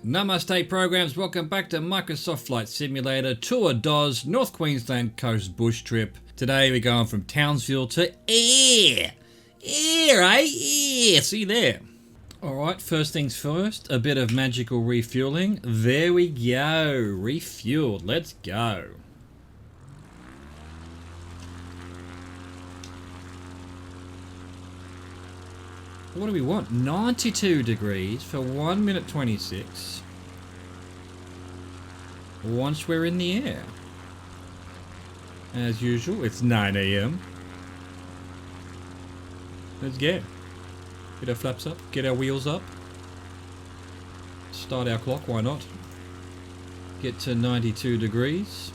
Namaste programs, welcome back to Microsoft Flight Simulator Tour DOS North Queensland Coast Bush Trip. Today we're going from Townsville to Air, see you there. Alright, first things first, a bit of magical refueling. There we go, refueled, let's go. What do we want? 92 degrees for 1 minute 26. Once we're in the air. As usual, it's 9 AM. Let's go. Get our flaps up, get our wheels up. Start our clock, why not? Get to 92 degrees.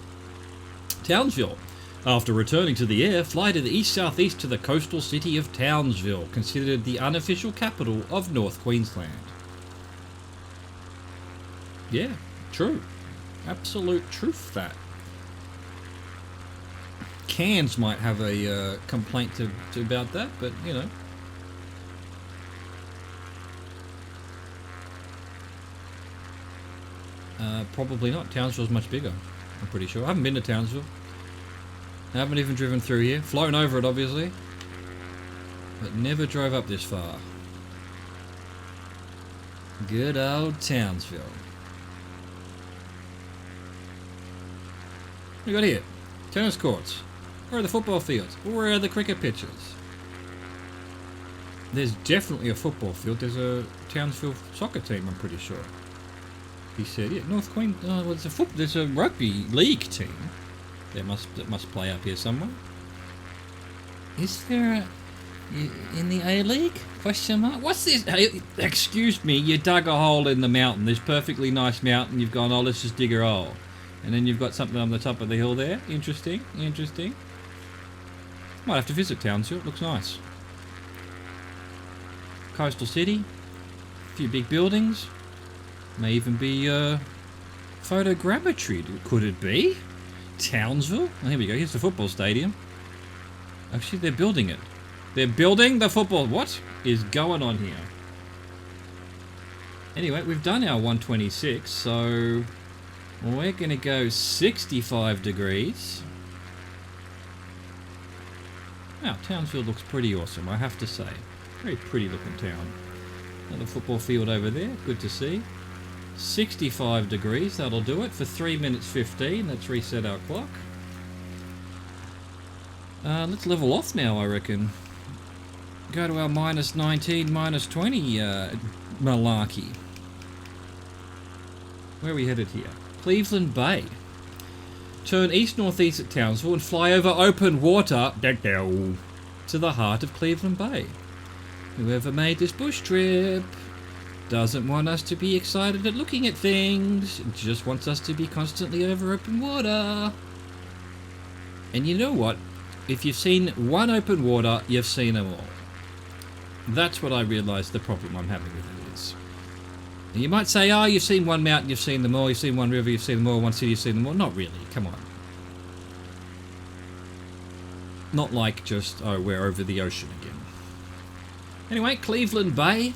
Townsville. After returning to the air, fly to the east-southeast to the coastal city of Townsville, considered the unofficial capital of North Queensland. Yeah, true. Absolute truth, that. Cairns might have a complaint to about that, but, you know. Probably not. Townsville's much bigger, I'm pretty sure. I haven't been to Townsville. I haven't even driven through here. Flown over it, obviously. But never drove up this far. Good old Townsville. What we got here? Tennis courts. Where are the football fields? Where are the cricket pitches? There's definitely a football field. There's a Townsville soccer team, I'm pretty sure. He said, yeah, North Queensland. There's a rugby league team. That must play up here somewhere. Is there in the A-League? Question mark. What's this? Hey, excuse me, you dug a hole in the mountain. This perfectly nice mountain. You've gone, oh, let's just dig a hole. And then you've got something on the top of the hill there. Interesting, interesting. Might have to visit Townsville. Looks nice. Coastal city. A few big buildings. May even be photogrammetry. Could it be? Townsville? Oh, here we go. Here's the football stadium. Actually, they're building it. They're building the football. What is going on here? Anyway, we've done our 126, so we're going to go 65 degrees. Wow, Townsville looks pretty awesome, I have to say. Very pretty looking town. Another football field over there. Good to see. 65 degrees, that'll do it for 3 minutes 15. Let's reset our clock. Let's level off now, I reckon. Go to our minus 19, minus 20 malarkey. Where are we headed here? Cleveland Bay. Turn east-northeast at Townsville and fly over open water to the heart of Cleveland Bay. Whoever made this bush trip doesn't want us to be excited at looking at things, just wants us to be constantly over open water. And you know what? If you've seen one open water, you've seen them all. That's what I realised the problem I'm having with it is. And you might say, oh, you've seen one mountain, you've seen them all, you've seen one river, you've seen them all, one city, you've seen them all. Not really, come on. Not like just, oh, we're over the ocean again. Anyway, Cleveland Bay.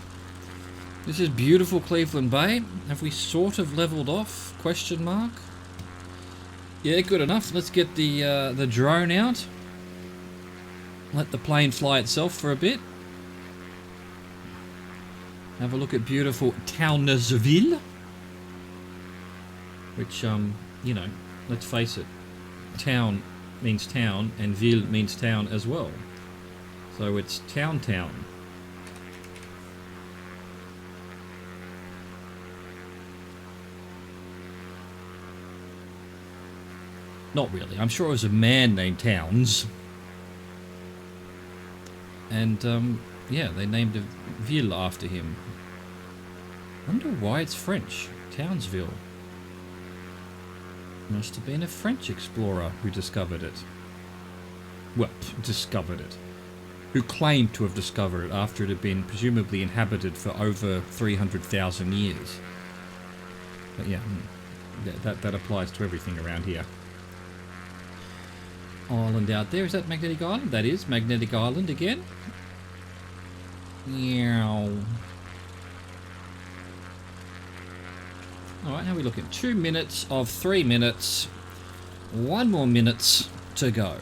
This is beautiful Cleveland Bay. Have we sort of leveled off? Question mark. Yeah, good enough. Let's get the drone out. Let the plane fly itself for a bit. Have a look at beautiful Townsville. Which, you know, let's face it. Town means town and ville means town as well. So it's town. Not really. I'm sure it was a man named Towns. And, yeah, they named a ville after him. Wonder why it's French. Townsville. Must have been a French explorer who discovered it. Well, discovered it. Who claimed to have discovered it after it had been presumably inhabited for over 300,000 years. But yeah, that applies to everything around here. Island out there. Is that Magnetic Island? That is Magnetic Island again. Meow. Alright, how are we looking? 2 minutes of 3 minutes. 1 more minutes to go.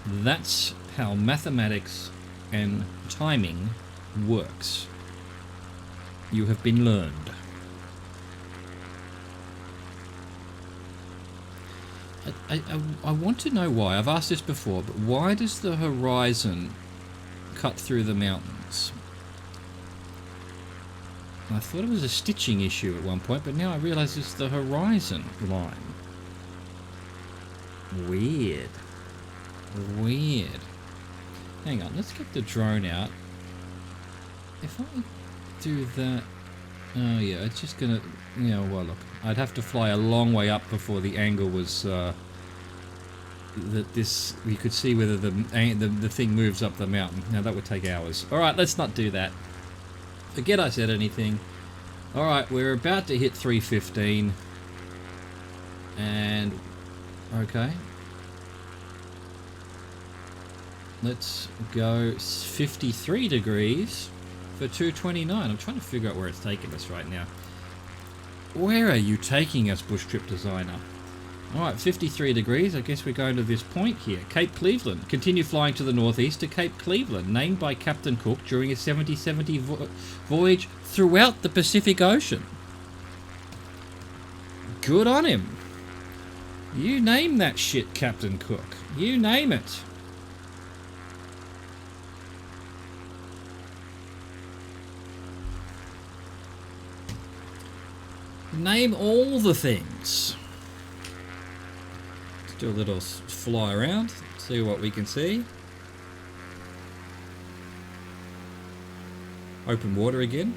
That's how mathematics and timing works. You have been learned. I want to know why. I've asked this before, but why does the horizon cut through the mountains? I thought it was a stitching issue at one point, but now I realise it's the horizon line. Weird. Weird. Hang on, let's get the drone out. If I do that... Oh yeah, it's just gonna... Yeah, well look, I'd have to fly a long way up before the angle was... that this... You could see whether the thing moves up the mountain. Now that would take hours. Alright, let's not do that. Forget I said anything. Alright, we're about to hit 315. And... Okay. Let's go 53 degrees for 229. I'm trying to figure out where it's taking us right now. Where are you taking us, bush trip designer? Alright, 53 degrees. I guess we're going to this point here. Cape Cleveland. Continue flying to the northeast to Cape Cleveland, named by Captain Cook during his 1770 voyage throughout the Pacific Ocean. Good on him. You name that shit, Captain Cook. You name it. Name all the things. Let's do a little fly around, see what we can see. Open water again.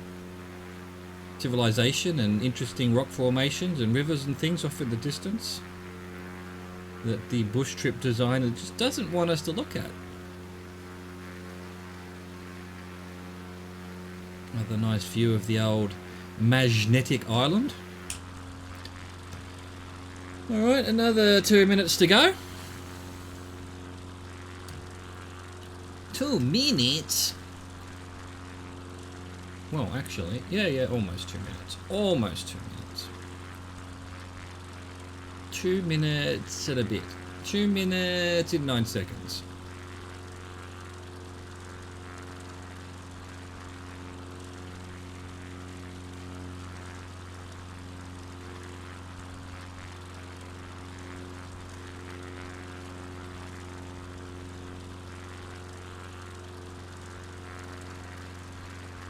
Civilization and interesting rock formations and rivers and things off in the distance that the bush trip designer just doesn't want us to look at. Another nice view of the old magnetic island. Alright, another 2 minutes to go. 2 minutes? Well, actually, yeah, almost 2 minutes. Almost 2 minutes. 2 minutes and a bit. 2 minutes and 9 seconds.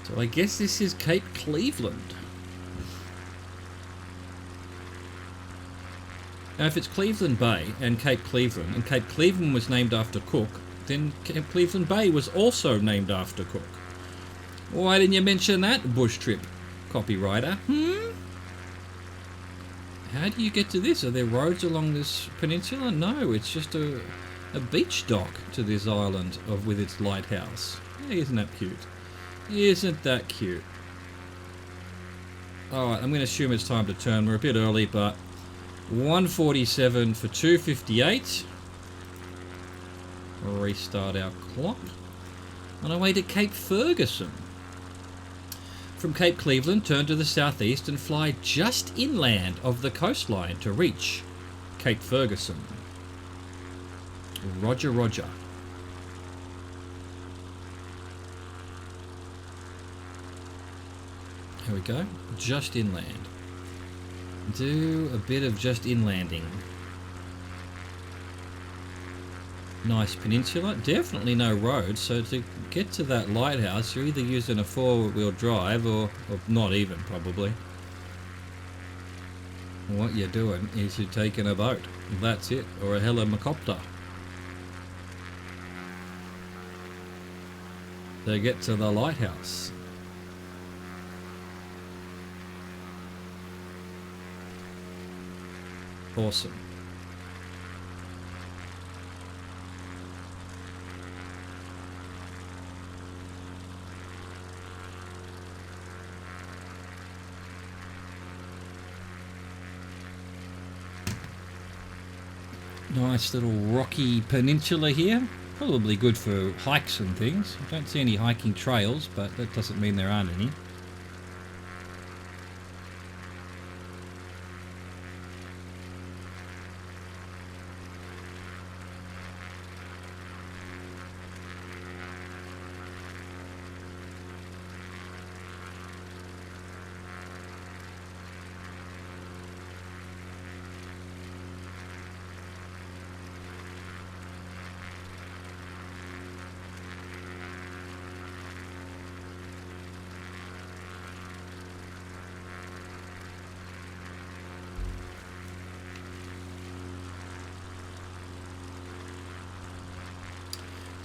So I guess this is Cape Cleveland. Now if it's Cleveland Bay and Cape Cleveland was named after Cook, then Cape Cleveland Bay was also named after Cook. Why didn't you mention that, bush trip copywriter? How do you get to this? Are there roads along this peninsula? No, it's just a beach dock to this island with its lighthouse. Yeah, isn't that cute? Isn't that cute? Alright, I'm going to assume it's time to turn. We're a bit early, but 1:47 for 2:58. We'll restart our clock. On our way to Cape Ferguson. From Cape Cleveland, turn to the southeast and fly just inland of the coastline to reach Cape Ferguson. Roger, roger. Here we go. Just inland. Do a bit of just inlanding. Nice peninsula. Definitely no road, so to get to that lighthouse you're either using a four-wheel drive or not even probably. What you're doing is you're taking a boat. That's it. Or a helicopter. To get to the lighthouse. Awesome. Nice little rocky peninsula here. Probably good for hikes and things. I don't see any hiking trails, but that doesn't mean there aren't any.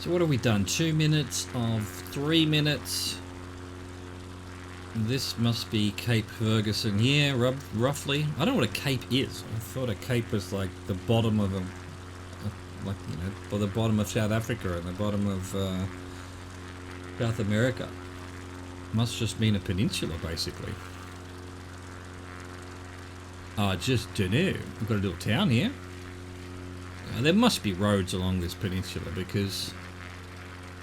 So what have we done? 2 minutes of 3 minutes. This must be Cape Ferguson here, roughly. I don't know what a cape is. I thought a cape was like the bottom of like, you know, or the bottom of South Africa and the bottom of South America. Must just mean a peninsula, basically. I just don't know. We've got a little town here. There must be roads along this peninsula because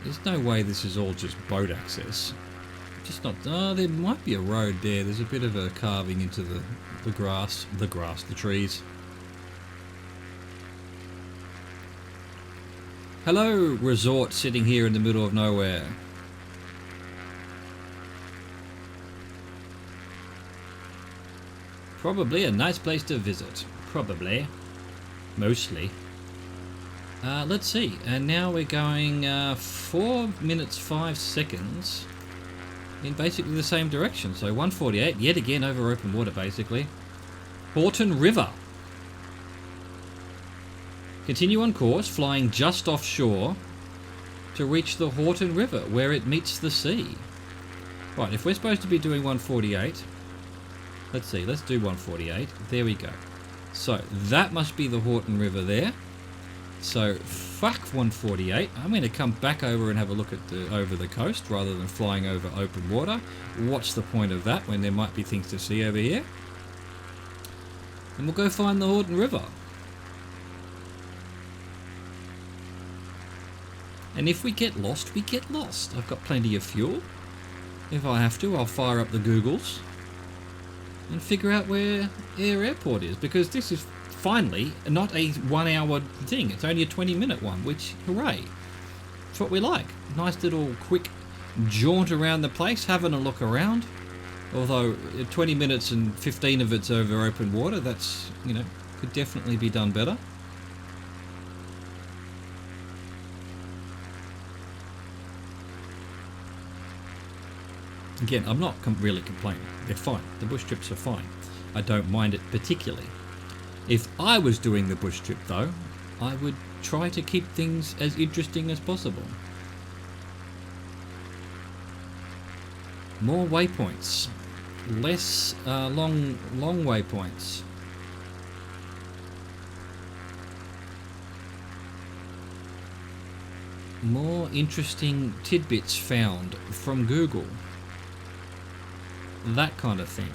there's no way this is all just boat access. Just not. Oh, there might be a road there. There's a bit of a carving into the trees. Hello, resort sitting here in the middle of nowhere. Probably a nice place to visit. Probably. Mostly. Let's see. And now we're going 4 minutes 5 seconds in basically the same direction. So 148, yet again over open water basically. Horton River. Continue on course, flying just offshore to reach the Horton River where it meets the sea. Right, if we're supposed to be doing 148, let's see, let's do 148. There we go. So that must be the Horton River there. So fuck 148. I'm going to come back over and have a look at over the coast rather than flying over open water. What's the point of that when there might be things to see over here? And we'll go find the Horton River. And if we get lost, we get lost. I've got plenty of fuel. If I have to, I'll fire up the Googles and figure out where Ayr Airport is, because this is finally not a 1 hour thing. It's only a 20-minute one, which, hooray. It's what we like. Nice little quick jaunt around the place, having a look around. Although 20 minutes and 15 of it's over open water, that's, you know, could definitely be done better. Again, I'm not really complaining. They're fine. The bush trips are fine. I don't mind it particularly. If I was doing the bush trip, though, I would try to keep things as interesting as possible. More waypoints. Less long waypoints. More interesting tidbits found from Google. That kind of thing.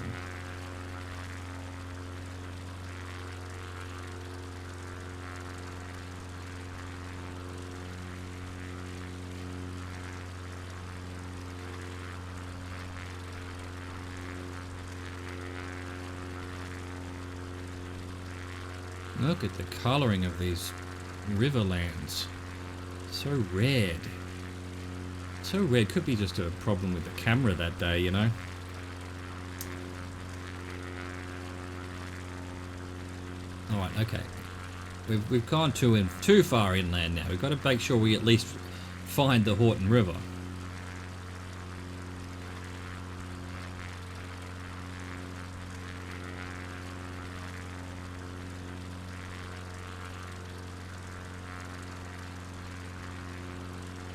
Look at the colouring of these riverlands. So red. So red. Could be just a problem with the camera that day, you know. Alright, okay. We've gone too far inland now. We've got to make sure we at least find the Horton River.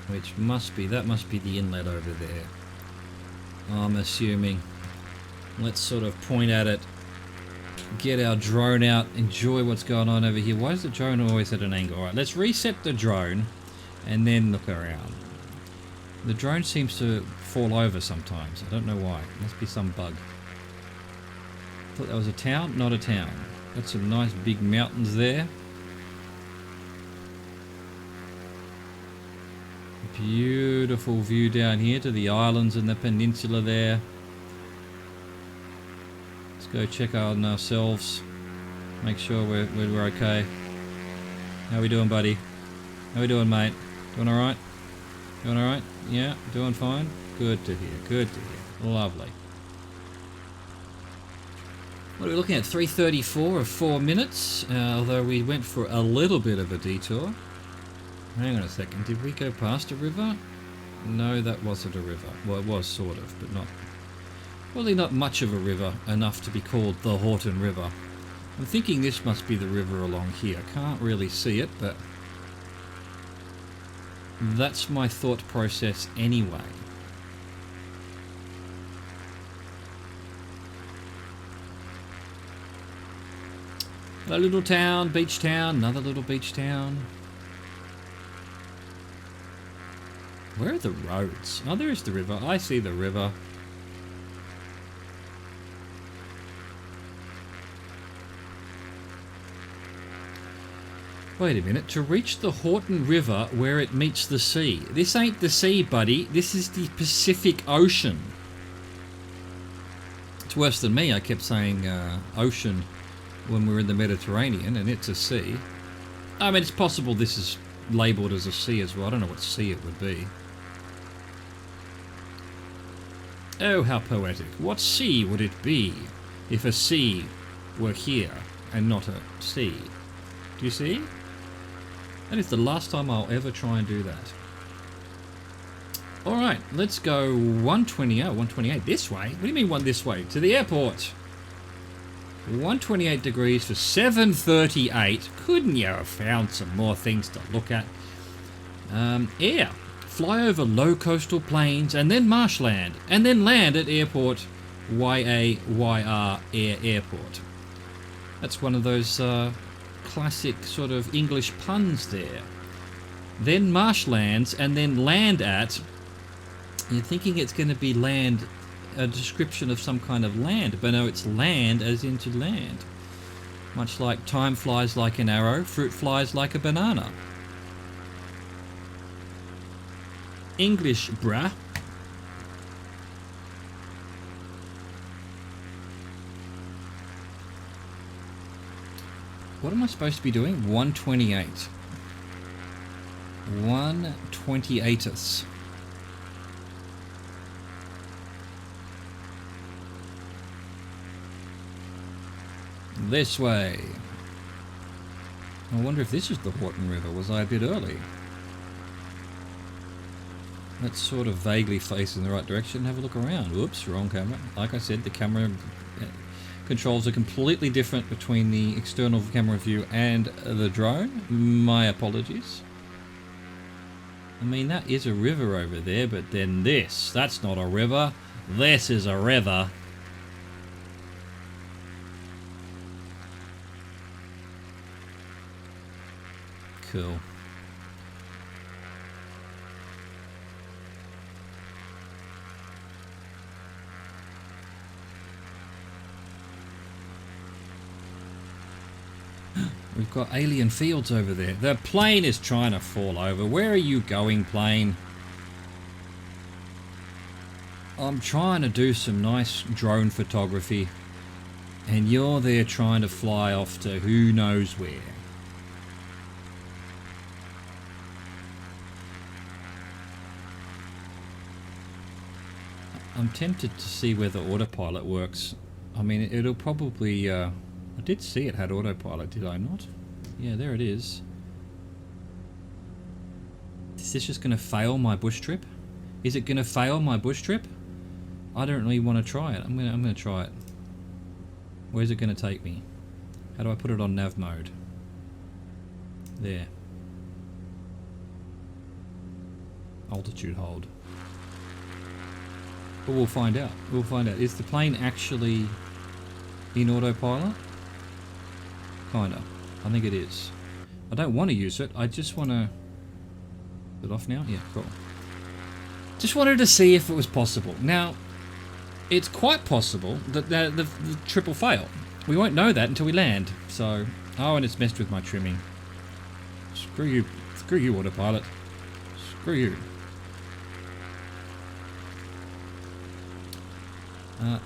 Which must be, that must be the inlet over there. I'm assuming. Let's sort of point at it. Get our drone out, enjoy what's going on over here. Why is the drone always at an angle? Alright, let's reset the drone and then look around. The drone seems to fall over sometimes. I don't know why. It must be some bug. Thought that was a town? Not a town. Got some nice big mountains there. Beautiful view down here to the islands and the peninsula there. Go check on ourselves, make sure we're okay. How we doing, buddy? How we doing, mate? Doing all right? Doing all right? Yeah, doing fine. Good to hear. Good to hear. Lovely. What are we looking at? 3:34 of 4 minutes. Although we went for a little bit of a detour. Hang on a second. Did we go past a river? No, that wasn't a river. Well, it was sort of, but not. Probably not much of a river, enough to be called the Horton River. I'm thinking this must be the river along here. Can't really see it, but That's my thought process anyway. A little town, beach town, another little beach town. Where are the roads? Oh, there is the river. I see the river. Wait a minute. To reach the Horton River where it meets the sea. This ain't the sea, buddy. This is the Pacific Ocean. It's worse than me. I kept saying ocean when we were in the Mediterranean, and it's a sea. I mean, it's possible this is labelled as a sea as well. I don't know what sea it would be. Oh, how poetic. What sea would it be if a sea were here and not a sea? Do you see? That is the last time I'll ever try and do that. Alright, let's go 128 this way? What do you mean one this way? To the airport. 128 degrees for 7:38. Couldn't you have found some more things to look at? Air. Fly over low coastal plains and then marshland. And then land at airport YAYR Air Airport. That's one of those classic sort of English puns there. Then marshlands and then land at... You're thinking it's going to be land... a description of some kind of land, but no, it's land as into land. Much like time flies like an arrow, fruit flies like a banana. English, bruh. What am I supposed to be doing? 128. 128th. This way. I wonder if this is the Horton River. Was I a bit early? Let's sort of vaguely face in the right direction and have a look around. Whoops, wrong camera. Like I said, the camera controls are completely different between the external camera view and the drone. My apologies. I mean, that is a river over there, but then this. That's not a river. This is a river. Cool. We've got alien fields over there. The plane is trying to fall over. Where are you going, plane? I'm trying to do some nice drone photography, and you're there trying to fly off to who knows where. I'm tempted to see whether autopilot works. I mean, it'll probably... I did see it had autopilot, did I not? Yeah, there it is. Is this just going to fail my bush trip? Is it going to fail my bush trip? I don't really want to try it. I'm gonna try it. Where's it going to take me? How do I put it on nav mode? There. Altitude hold. But we'll find out. We'll find out. Is the plane actually in autopilot? Kinda. I think it is. I don't want to use it. I just want to... Is it off now? Yeah, cool. Just wanted to see if it was possible. Now, it's quite possible that the trip will fail. We won't know that until we land. So, oh, and it's messed with my trimming. Screw you. Screw you, autopilot. Screw you.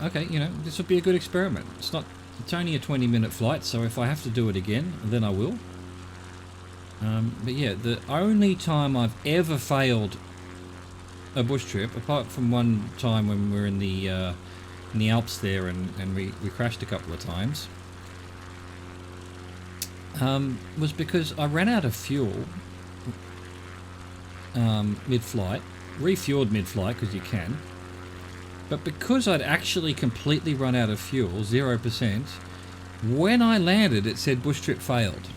Okay, you know, this would be a good experiment. It's only a 20-minute flight, so if I have to do it again, then I will. But yeah, the only time I've ever failed a bush trip, apart from one time when we were in the Alps there and we crashed a couple of times, was because I ran out of fuel mid-flight, refueled mid-flight because you can. But because I'd actually completely run out of fuel, 0%, when I landed it said bush trip failed.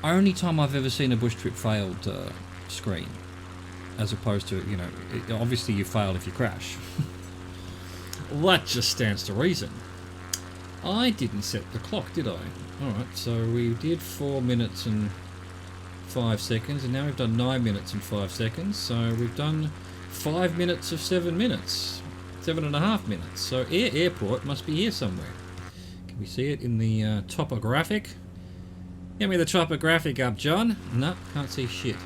Only time I've ever seen a bush trip failed screen. As opposed to, you know, obviously you failed if you crash. That just stands to reason. I didn't set the clock, did I? Alright, so we did 4 minutes and 5 seconds, and now we've done 9 minutes and 5 seconds, so we've done 5 minutes of 7 minutes. 7.5 minutes. So airport must be here somewhere. Can we see it in the topographic? Get me the topographic up, John. No, can't see shit.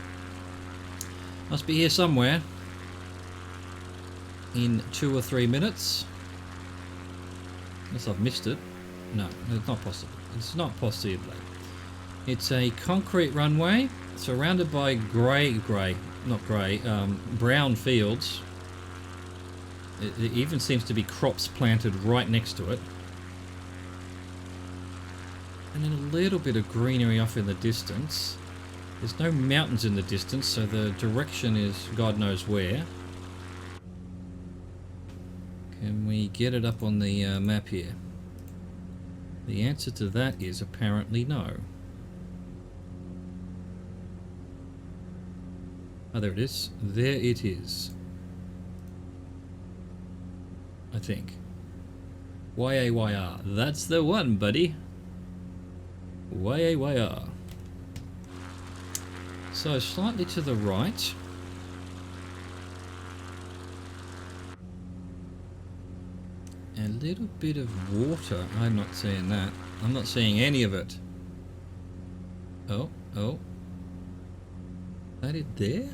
Must be here somewhere. In 2 or 3 minutes. Unless I've missed it. No, it's not possible. It's not possible. It's a concrete runway surrounded by brown fields. It even seems to be crops planted right next to it. And then a little bit of greenery off in the distance. There's no mountains in the distance, so the direction is God knows where. Can we get it up on the map here? The answer to that is apparently no. Oh, there it is. There it is. I think. YAYR. That's the one, buddy. YAYR. So, slightly to the right. A little bit of water. I'm not seeing that. I'm not seeing any of it. Oh. Is that it there?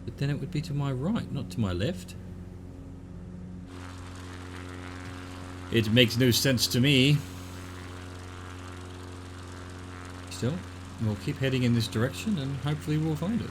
But then it would be to my right, not to my left. It makes no sense to me. Still, we'll keep heading in this direction and hopefully we'll find it.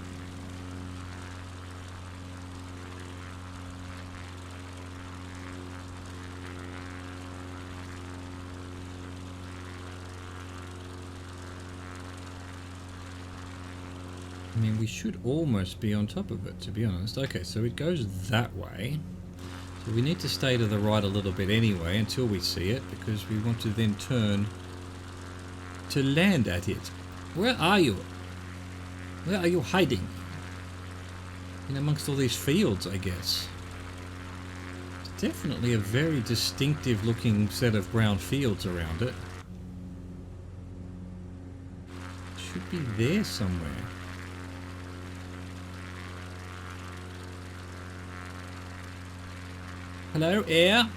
I mean, we should almost be on top of it, to be honest. Okay, so it goes that way. So we need to stay to the right a little bit anyway until we see it, because we want to then turn to land at it. Where are you? Where are you hiding? In amongst all these fields, I guess. It's definitely a very distinctive looking set of brown fields around it. Should be there somewhere. Hello, air?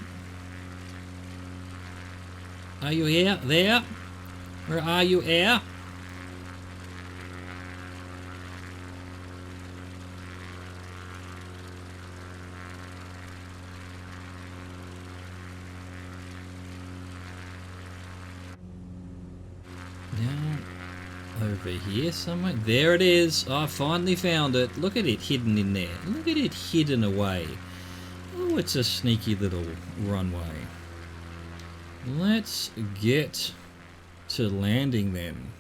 Are you here? There? Where are you, air? Now, over here somewhere. There it is. I finally found it. Look at it hidden in there. Look at it hidden away. Oh, it's a sneaky little runway. Let's get to landing then.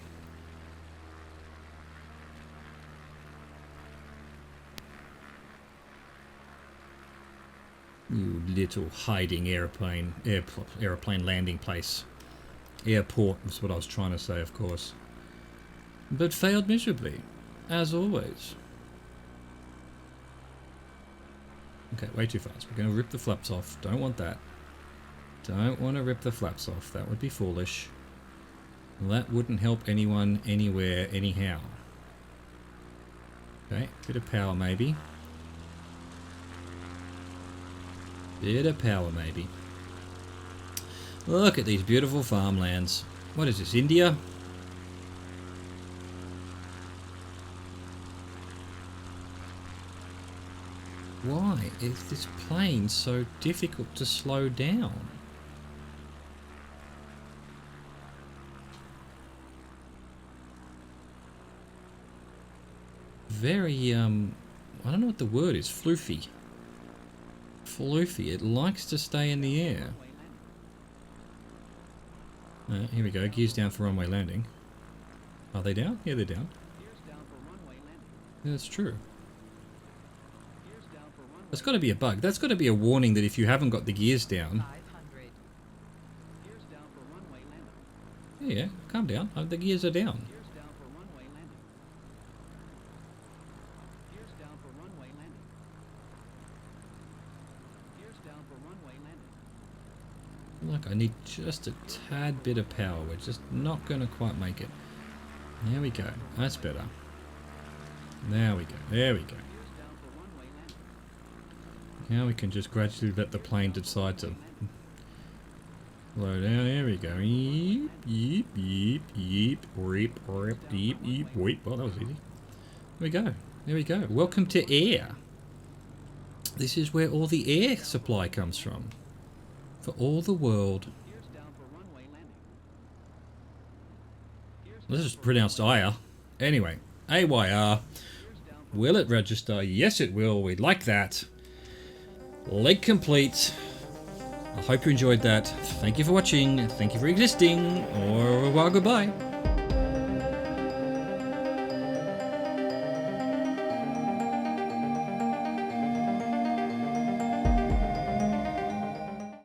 You little hiding airplane landing place. Airport is what I was trying to say, of course. But failed miserably, as always. Okay, way too fast. We're going to rip the flaps off. Don't want that. Don't want to rip the flaps off. That would be foolish. That wouldn't help anyone, anywhere, anyhow. Okay, bit of power maybe. Bit of power maybe. Look at these beautiful farmlands. What is this, India? Why is this plane so difficult to slow down? Very, I don't know what the word is, floofy. Floofy, it likes to stay in the air. Here we go, gears down for runway landing. Are they down? Yeah, they're down. Yeah, that's true. That's got to be a bug. That's got to be a warning that if you haven't got the gears down... Yeah, calm down. The gears are down. Gears down for runway landing. Gears down for runway landing. Gears down for runway landing. Look, I need just a tad bit of power. We're just not going to quite make it. There we go. That's better. There we go. There we go. Gears down for runway landing. Now we can just gradually let the plane decide to slow down. There we go. Yeep, yeep, yeep, yeep, reep, reep, yeep, yeep, weep. Well, that was easy. There we go. There we go. Welcome to air. This is where all the air supply comes from. For all the world. Gears down for runway landing. Gears This is pronounced IR. Anyway, AYR. Will it register? Yes, it will. We'd like that. Leg complete. I hope you enjoyed that. Thank you for watching. Thank you for existing. Au revoir, goodbye.